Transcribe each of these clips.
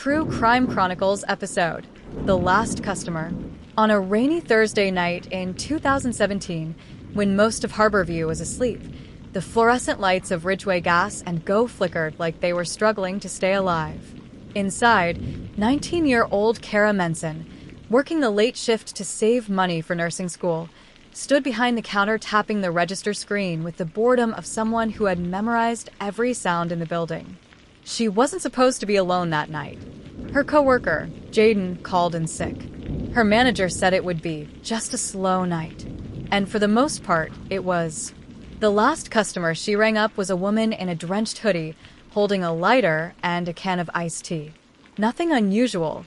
True Crime Chronicles episode, The Last Customer. On a rainy Thursday night in 2017, when most of Harborview was asleep, the fluorescent lights of Ridgeway Gas and Go flickered like they were struggling to stay alive. Inside, 19-year-old Kara Menson, working the late shift to save money for nursing school, stood behind the counter tapping the register screen with the boredom of someone who had memorized every sound in the building. She wasn't supposed to be alone that night. Her coworker, Jaden, called in sick. Her manager said it would be just a slow night. And for the most part, it was. The last customer she rang up was a woman in a drenched hoodie, holding a lighter and a can of iced tea. Nothing unusual,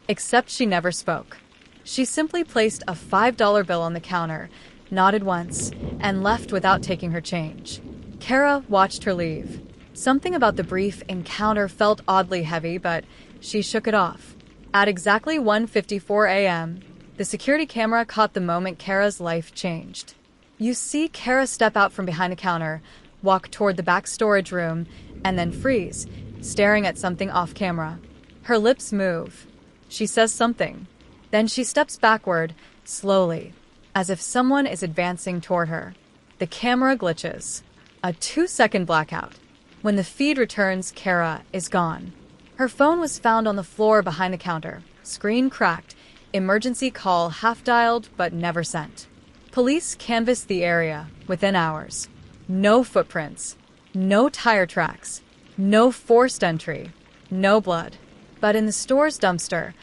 except she never spoke. She simply placed a $5 bill on the counter, nodded once, and left without taking her change. Kara watched her leave. Something about the brief encounter felt oddly heavy, but she shook it off. At exactly 1:54 a.m., the security camera caught the moment Kara's life changed. You see Kara step out from behind the counter, walk toward the back storage room, and then freeze, staring at something off camera. Her lips move. She says something. Then she steps backward, slowly, as if someone is advancing toward her. The camera glitches. A 2-second blackout. When the feed returns, Kara is gone. Her phone was found on the floor behind the counter, screen cracked, emergency call half-dialed but never sent. Police canvassed the area within hours. No footprints, no tire tracks, no forced entry, no blood. But in the store's dumpster,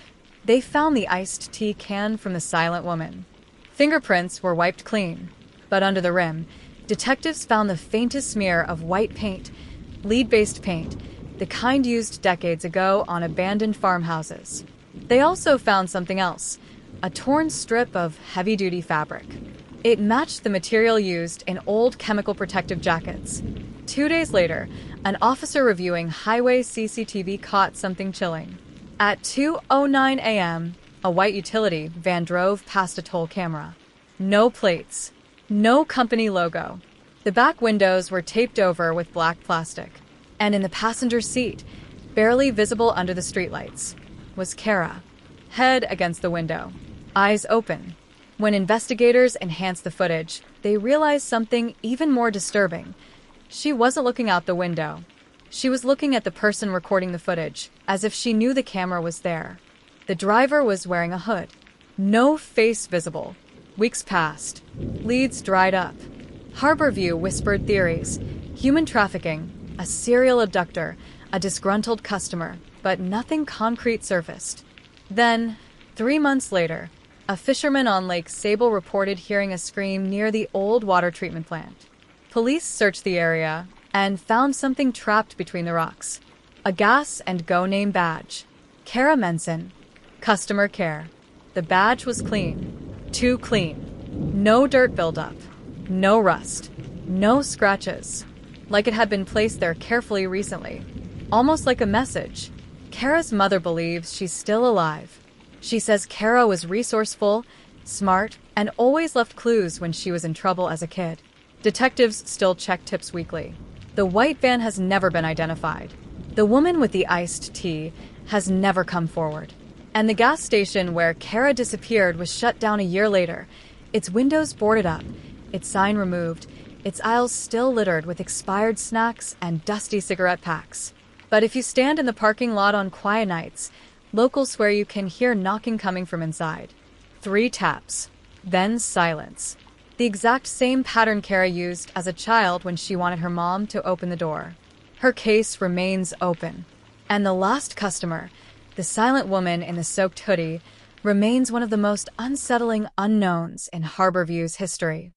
they found the iced tea can from the silent woman. Fingerprints were wiped clean, but under the rim, detectives found the faintest smear of white paint, lead-based paint, the kind used decades ago on abandoned farmhouses. They also found something else, a torn strip of heavy-duty fabric. It matched the material used in old chemical protective jackets. 2 days later, an officer reviewing highway CCTV caught something chilling. At 2:09 a.m., a white utility van drove past a toll camera. No plates, no company logo. The back windows were taped over with black plastic. And in the passenger seat, barely visible under the streetlights, was Kara, head against the window, eyes open. When investigators enhanced the footage, they realized something even more disturbing. She wasn't looking out the window. She was looking at the person recording the footage, as if she knew the camera was there. The driver was wearing a hood. No face visible. Weeks passed. Leads dried up. Harborview whispered theories. Human trafficking, a serial abductor, a disgruntled customer, but nothing concrete surfaced. Then, 3 months later, a fisherman on Lake Sable reported hearing a scream near the old water treatment plant. Police searched the area and found something trapped between the rocks. A gas and Go name badge. Kara Menson, customer care. The badge was clean. Too clean. No dirt buildup. No rust. No scratches. Like it had been placed there carefully recently. Almost like a message. Kara's mother believes she's still alive. She says Kara was resourceful, smart, and always left clues when she was in trouble as a kid. Detectives still check tips weekly. The white van has never been identified. The woman with the iced tea has never come forward. And the gas station where Kara disappeared was shut down a year later, its windows boarded up, its sign removed, its aisles still littered with expired snacks and dusty cigarette packs. But if you stand in the parking lot on quiet nights, locals swear you can hear knocking coming from inside. 3 taps, then silence. The exact same pattern Kara used as a child when she wanted her mom to open the door. Her case remains open. And the last customer, the silent woman in the soaked hoodie, remains one of the most unsettling unknowns in Harborview's history.